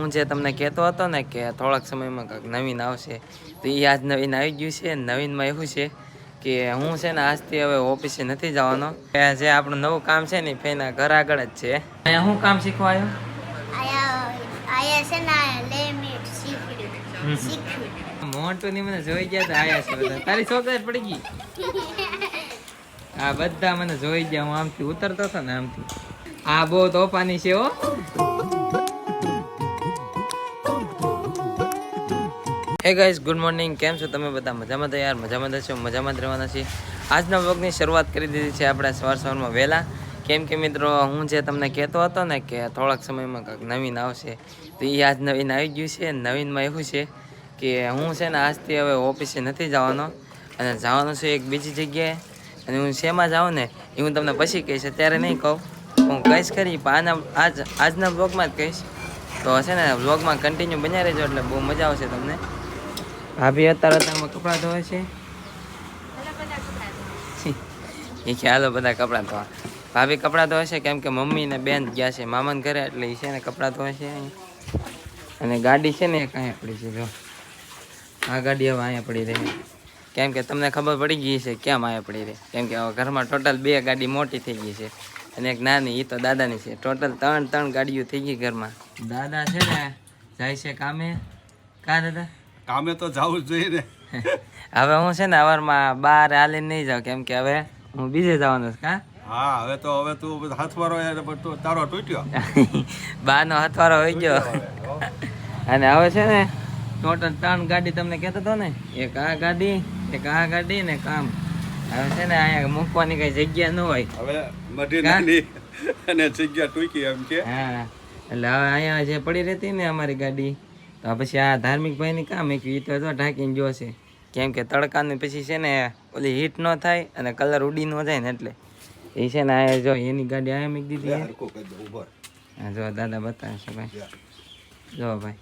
હું જે તમને કહેતો હતો ને કે થોડાક સમયમાં કંઈક નવીન આવશે, તો એ આજ નવીન આવી ગયું છે. નવીનમાં એવું છે કે હું છે ને આજથી હવે ઓફિસે નથી જવાનો. જે આપણું નવું કામ છે ને ફેના ઘર આગળ જ છે. અહીંયા હું કામ શીખવા આવ્યો? મોટું ની મને જોઈ ગયા તો આયા છે બધા. તારી છોકરી પડી ગઈ. આ બધા મને જોઈ ગયા. હું આમથી ઉતરતો હતો ને આમથી. આ બહુ તોફાની છે હો. હે ગાઈસ, ગુડ મોર્નિંગ. કેમ છો તમે બધા? મજામાં? તો યાર મજામાં છો, મજામાં જ રહેવાના છીએ. આજના વ્લોગની શરૂઆત કરી દીધી છે આપણે સવારમાં વહેલા. કેમ કે મિત્રો, હું જે તમને કહેતો હતો ને કે થોડાક સમયમાં કંઈક નવીન આવશે, તો એ આજ નવીન આવી ગયું છે. નવીનમાં એવું છે કે હું છે ને આજથી હવે ઓફિસે નથી જવાનો, અને જવાનું છે એક બીજી જગ્યાએ. અને હું શેમાં જાઉં ને એ હું તમને પછી કહીશ, અત્યારે નહીં કહું. હું કહીશ ખરી, પણ આજના વ્લોગમાં જ કહીશ. તો છે ને વ્લોગમાં કન્ટિન્યુ બન્યા રહેજો, એટલે બહુ મજા આવશે તમને. ભાભી અત્યારે કપડાં ધોવે છે. એ ખ્યાલો બધા કપડાં ધોવા. ભાભી કપડાં ધોવે છે કેમ કે મમ્મી ને બેન ગયા છે મામાને ઘરે, એટલે એ છે ને કપડાં ધોવે છે. અને ગાડી છે ને એક અહીંયા પડી છે. જો આ ગાડી હવે અહીંયા પડી રહી, કેમ કે તમને ખબર પડી ગઈ છે કેમ અહીંયા પડી રહી. કેમ કે હવે ઘરમાં ટોટલ 2 ગાડી મોટી થઈ ગઈ છે અને એક નાની, એ તો દાદાની છે. ટોટલ 3 ગાડીઓ થઈ ગઈ ઘરમાં. દાદા છે ને જાય છે કામે. કા દાદા? કામે તો જવું જ જોઈએ ને. હવે હું છે ને અવારમાં બહાર હાલીને નહીં જાઉં, કેમ કે હવે હું બીજે જવાનો છું. કા? હા, હવે તું હાથવારો તારો તૂટ્યો. બારનો હાથવારો હોઈ ગયો. અને હવે છે ને ટોટલ 3 ગાડી તમને કહેતો હતો ને, એક આ ગાડી, એક આ ગાડી ને કામ. હવે છે ને અહીંયા મૂકવાની કઈ જગ્યા ન હોય. હવે મઢી નાની અને જગ્યા ટૂંકી એમ કે. હા, એટલે હવે અહીંયા જે પડી રહેતી ને અમારી ગાડી, તો પછી આ ધાર્મિક ભાઈની કામ એક એ તો ઢાંકીને જોશે. કેમ કે તડકાની પછી છે ને ઓલી હીટ ન થાય અને કલર ઉડી ન જાય ને, એટલે એ છે ને આ જો એની ગાડી અહીંયા મૂકી દીધી. હા જો દાદા બતાવે છે ભાઈ. જો ભાઈ,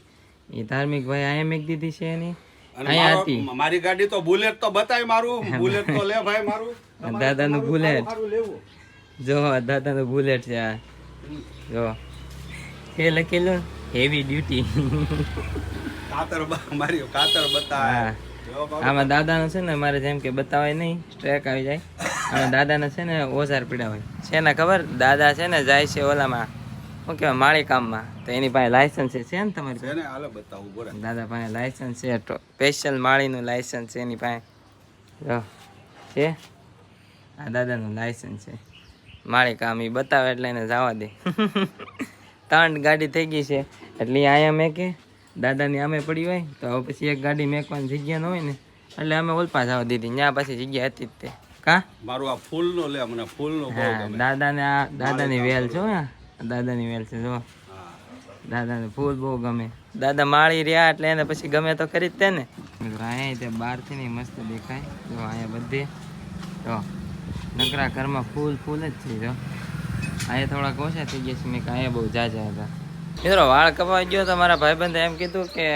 એ ધાર્મિક ભાઈ અહીંયા મૂકી દીધી છે એની. અહીંયા હતી મારી ગાડી. તો બુલેટ તો બતાય મારું. બુલેટ તો લે ભાઈ મારું. દાદાનું બુલેટ. જો દાદાનું બુલેટ છે આ. જો એ લખેલું હેવી ડ્યુટી. કાતર મારી કાતર બતાય. આમાં દાદાનું છે ને મારે જેમ કે બતાવાય નહીં, સ્ટ્રેક આવી જાય. અને દાદાને છે ને ઓઝાર પીડા હોય છે ને ખબર. દાદા છે ને જાય છે ઓલામાં, શું કહેવાય, માળી કામમાં. તો એની પાસે લાયસન્સ છે ને તમારી? દાદા પાસે લાયસન્સ છે, સ્પેશિયલ માળીનું લાયસન્સ છે એની પાસે. જો છે આ દાદાનું લાયસન્સ છે માળી કામ. એ બતાવે એટલે એને જવા દે. 3 ગાડી થઈ ગઈ છે, એટલે અહીંયા મેં કે દાદાની આમે પડી હોય, તો હવે પછી એક ગાડી મેકવાની જગ્યા ન હોય ને, એટલે અમે ઓલપા જવા દીધી. ત્યાં પછી જગ્યા હતી જ તે. કા મારું આ ફૂલનો લે, મને ફૂલનો બહુ ગમે. દાદાને આ દાદાની વેલ છો, દાદાની વેલ છે. જો દાદાને ફૂલ બહુ ગમે. દાદા માળી રહ્યા એટલે એને પછી ગમે તો ખરી જ તે ને. અહીંયા તે બહારથી નહીં મસ્ત દેખાય. જો અહીંયા બધે જો નકરા ઘરમાં ફૂલ ફૂલ જ છે. જો અહીંયા થોડાક ઓછા થઈ ગયા છે, મેં અહીંયા બહુ જાજા હતા. મિત્રો વાળ કપાઈ ગયો તો મારા ભાઈબંધે એમ કીધું કે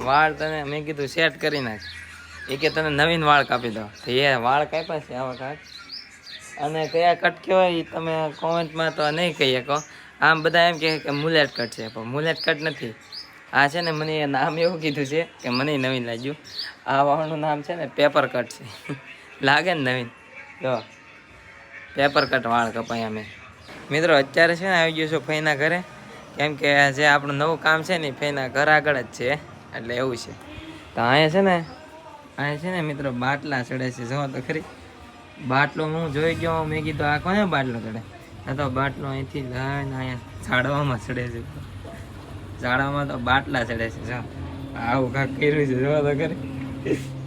વાળ તને, મેં કીધું સેટ કરી નાખ. એ કે તને નવીન વાળ કાપી દો. તો એ વાળ કાપ્યા છે આવા કાંક. અને કયા કટ કહેવાય એ તમે કોમેન્ટમાં તો નહીં કહી શકો. આમ બધા એમ કહે કે મુલેટ કટ છે, પણ મુલેટ કટ નથી. આ છે ને મને નામ એવું કીધું છે કે મને નવીન લાગ્યું. આ વાળનું નામ છે ને પેપર કટ છે. લાગે ને નવીન. જો પેપર કટ વાળ કપાય અમે. મિત્રો અત્યારે છે ને આવી ગયો છું ફઈના ઘરે, કેમ કે જે આપણું નવું કામ છે ને ફઈના ઘર આગળ જ છે, એટલે એવું છે. તો અહીંયા છે ને મિત્રો બાટલા ચડે છે. જો તો ખરી બાટલો હું જોઈ ગયો. મેં કીધું આ કોને બાટલો ચડે? આ તો બાટલો અહીંથી લઈને અહીંયા ઝાડવામાં ચડે છે. ઝાડવામાં તો બાટલા ચડે છે. જો આવું કાંક કર્યું છે. જો તો ખરી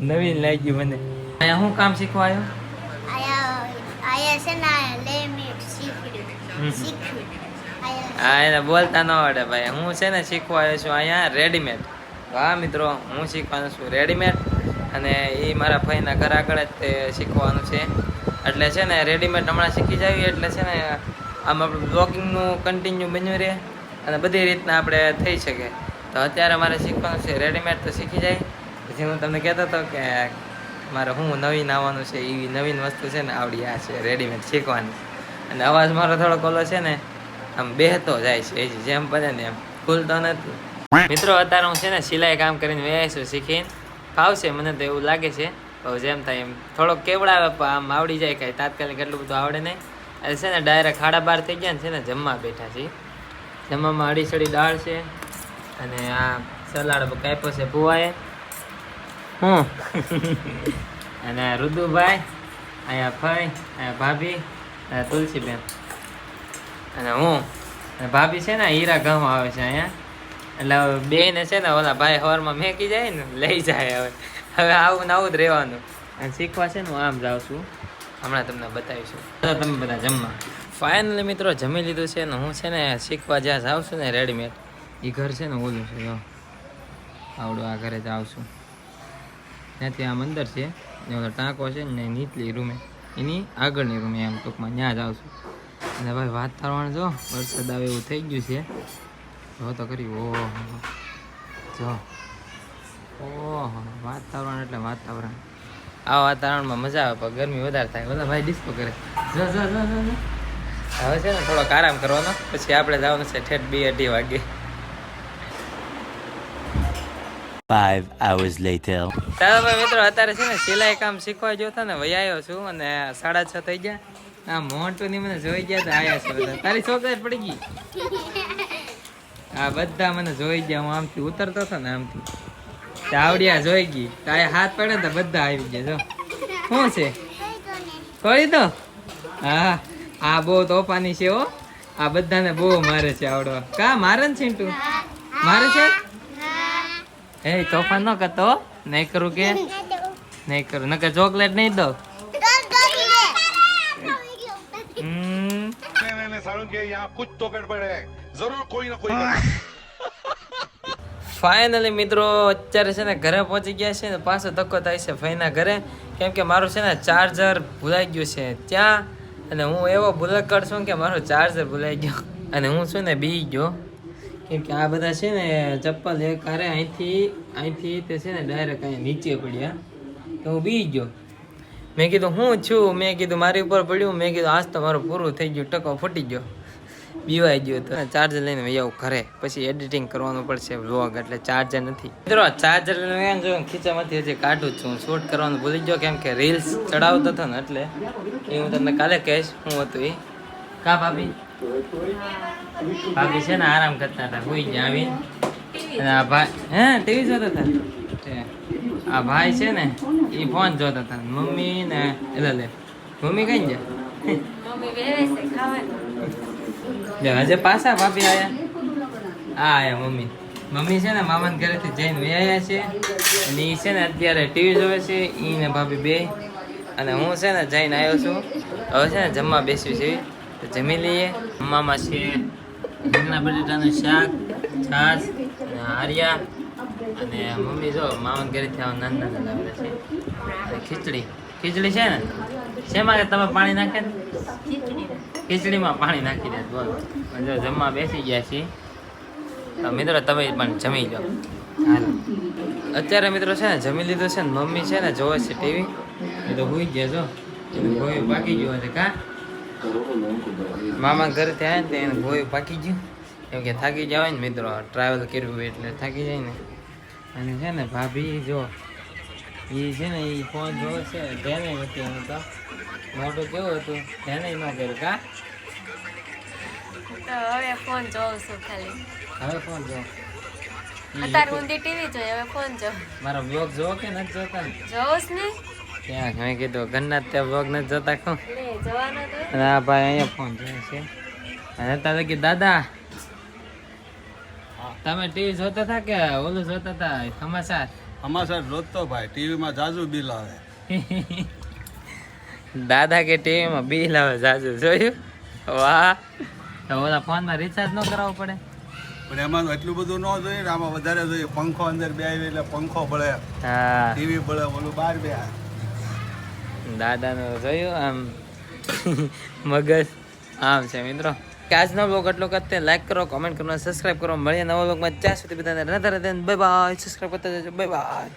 નવીન લાગ્યું મને. અહીંયા હું કામ શીખવા આવ્યો? હા, એને બોલતા ન આવડે ભાઈ. હું છે ને શીખવા આવ્યો છું અહીંયા રેડીમેડ. હા મિત્રો, હું શીખવાનું છું રેડીમેડ, અને એ મારા ભાઈના ઘર આગળ જ તે શીખવાનું છે. એટલે છે ને રેડીમેડ હમણાં શીખી જાવી, એટલે છે ને આમ આપણું બ્લોગિંગનું કન્ટિન્યુ બન્યું રહે અને બધી રીતના આપણે થઈ શકે. તો અત્યારે મારે શીખવાનું છે રેડીમેડ. તો શીખી જાય પછી હું તમને કહેતો હતો કે મારે હું નવીન આવવાનું છે, એવી નવીન વસ્તુ છે ને આવડી આ છે રેડીમેડ શીખવાની. અને અવાજ મારો થોડોક ઓલો છે ને આમ બેહતો જાય છે, જેમ બને ને એમ ખુલતો નથી. મિત્રો અત્યારે હું છે ને સિલાઈ કામ કરીને વેચું શીખીને ફાવશે મને તો એવું લાગે છે. તો જેમ થાય એમ થોડોક કેવડાવે પણ આમ આવડી જાય કાંઈ તાત્કાલિક એટલું બધું આવડે નહીં. એટલે છે ને ડાયરેક્ટ 12:30 થઈ ગયા ને છે ને જમવા બેઠા છીએ. જમવામાં અડીસડી દાળ છે અને આ સલાડ કાપ્યો છે ભુવાએ હું અને રુદુભાઈ, અહીંયા ફઈ, અહીંયા ભાભી, અહીંયા તુલસીબેન અને હું. અને ભાભી છે ને હીરા ઘઉં આવે છે અહીંયા. એટલે હવે બેને છે ને ઓલા ભાઈ સવારમાં મેકી જાય ને લઈ જાય. હવે આવું ને આવું જ રહેવાનું. અને શીખવા છે ને હું આમ જાઉં છું, હમણાં તમને બતાવીશું. તો તમે બધા જમવા ફાઇનલી મિત્રો જમી લીધું છે ને હું છે ને શીખવા જ્યાં જાઉં છું ને રેડીમેડ એ ઘર છે ને ઓલું છે જો આવડું આ ઘરે જાઉં છું ત્યાંથી આમ અંદર છે ને ઓલો ટાંકો છે ને નીચલી રૂમે એની આગળની રૂમે એમ ટૂંકમાં ત્યાં જાઉં છું. અને ભાઈ વાતાવરણ જો વરસાદ આવે એવું થઈ ગયું છે. જો તો કરી ઓહો જો ઓહો વાતાવરણ એટલે વાતાવરણ. આ વાતાવરણમાં મજા આવે પણ ગરમી વધારે થાય. બધા ભાઈ ડિસ્કો કરે જો જો જો જો. હવે છે ને થોડોક આરામ કરવાનો પછી આપણે જવાનું છે ઠેઠ 2-2:30 વાગે. 5 hours later. ચાલો ભાઈ મિત્રો અત્યારે છે ને સિલાઈ કામ શીખવા જોતા ને વહી આવ્યો છું અને 6:30 થઈ ગયા. આ મોન્ટુ ની મને જોઈ ગયા તો આયા છે બધા. તારી ચોકલેટ પડી ગઈ. આ બધા મને જોઈ ગયા. હું આમથી ઉતરતો હતો ને આમથી ચાવડિયા જોઈ ગઈ. તારે હાથ પડે ને તો બધા આવી ગયા. જો શું છે છોડી દો. હા આ બહુ તોફાની છે હો. આ બધાને બહુ મારે છે આવડો. કા મારે ને ચિંટુ મારે છે. એ તોફાન ન કરતો. નહીં કરું કે નહીં કરું નકર ચોકલેટ નહીં દો. ફાઇનલી મિત્રો અત્યારે છે ને ઘરે પહોંચી ગયા છે ને પાછો ધક્કો થાય છે ભાઈના ઘરે. કેમ કે મારું છે ને ચાર્જર ભૂલાઈ ગયું છે ત્યાં. અને હું એવો ભૂલક્કડ છું કે મારું ચાર્જર ભૂલાઈ ગયો અને હું છું ને બી ગયો. કેમ કે આ બધા છે ને ચપ્પલ એક હારે અહીંથી તે છે ને ડાયરેક્ટ અહીંયા નીચે પડ્યા તો હું બી ગયો. મેં કીધું હું છું, મેં કીધું મારી ઉપર પડ્યું. મેં કીધું આજ તો મારું પૂરું થઈ ગયું, ટકો ફૂટી ગયો, બીવાઈ ગયો. તો ચાર્જર લઈને આવું ઘરે પછી એડિટિંગ કરવાનું પડશે વ્લોગ એટલે ચાર્જર નથી. મિત્રો ચાર્જર લઈને જો ખીચામાંથી હજી કાઢું જ છું. શૂટ કરવાનું ભૂલી ગયો કેમ કે રીલ્સ ચડાવતો હતો ને એટલે એ હું તમને કાલે કહીશ શું હતું એ. કા ભાભી ભાભી છે ને આરામ કરતા હતા હોઈ ગયા આવીને. અને આ ભાઈ ટીવી જોતા હતા. આ ભાઈ છે ને એ ફોન જોતા હતા. મમ્મી ને એટલે મમ્મી કઈ ગયા હજે પાછા ભાભી આયા. હા આયા મમ્મી. મમ્મી છે ને મામાના ઘરેથી જઈને વયા છે અને એ છે ને અત્યારે ટીવી જોવે છે ઈ ને ભાભી બે. અને હું છે ને જઈને આવ્યો છું. હવે છે ને જમવા બેસ્યું છે તો જમી લઈએ. મામા છે રીંગણા બટેટાનું શાક, છાશ અને હારિયા. અને મમ્મી જો મામાના ઘરેથી આવા નાના નાના લાવેલા છે. અને ખીચડી છે ને શેમાં કે તમે પાણી નાખે ને ખીચડીમાં પાણી નાખી દે. બોલો જો જમવા બેસી ગયા છીએ. તો મિત્રો તમે પણ જમી જાઓ. હાલો અત્યારે મિત્રો છે ને જમી લીધું છે ને મમ્મી છે ને જોવે છે ટીવી. એ તો હોઈ ગયા જો ગોયું પાકી ગયું છે. કા મામા ઘરેથી આવ્યા ને એને ગોયું પાકી ગયું કેમ કે થાકી જવાય ને મિત્રો ટ્રાવેલ કર્યું એટલે થાકી જાય ને. અને છે ને ભાભી જો એ છે ને એ ફોન જોવે છે ધ્યાને નથી. હું તો મોટું કેવું હતું ધ્યાને ન કર્યું. કા હવે ફોન જોઉં છું ખાલી. હવે ફોન જો અત્યારે ઊંધી ટીવી જોઈ હવે ફોન જો. મારો બ્લોગ જોવો કે નથી જોતા ને જોઉં ને ત્યાં મેં કીધું ઘરના ત્યાં બ્લોગ નથી જોતા કહું. લે જવાનો તો અને આ ભાઈ અહીંયા ફોન જોવે છે. અને અત્યારે કે દાદા તમે ટીવી જોતા હતા કે ઓલું જોતા હતા સમાચાર? અમાસર રોજતો ભાઈ ટીવીમાં જાજુ બિલ આવે. દાદા કે ટીવીમાં બિલ આવે જાજુ જોયું. વાહ તો ઓલા ફોનમાં રિચાર્જ ન કરાવવું પડે? પણ એમાં એટલું બધું ન જોઈએ ને, આમાં વધારે જોઈએ. પંખો અંદર બે આવી એટલે પંખો બળે, હા ટીવી બળે, ઓલું બહાર બે. દાદાનું જોયું આમ મગજ આમ છે મિત્રો. કે આજનો બ્લોગ એટલો કરતે લાઈક કરો, કોમેન્ટ કરો, સબસ્ક્રાઇબ કરો. મળીએ નવા બ્લોગમાં. ત્યાં સુધી બધાને Radhe Radhe, bye bye. Subscribe કરતા જજો, બાય બાય.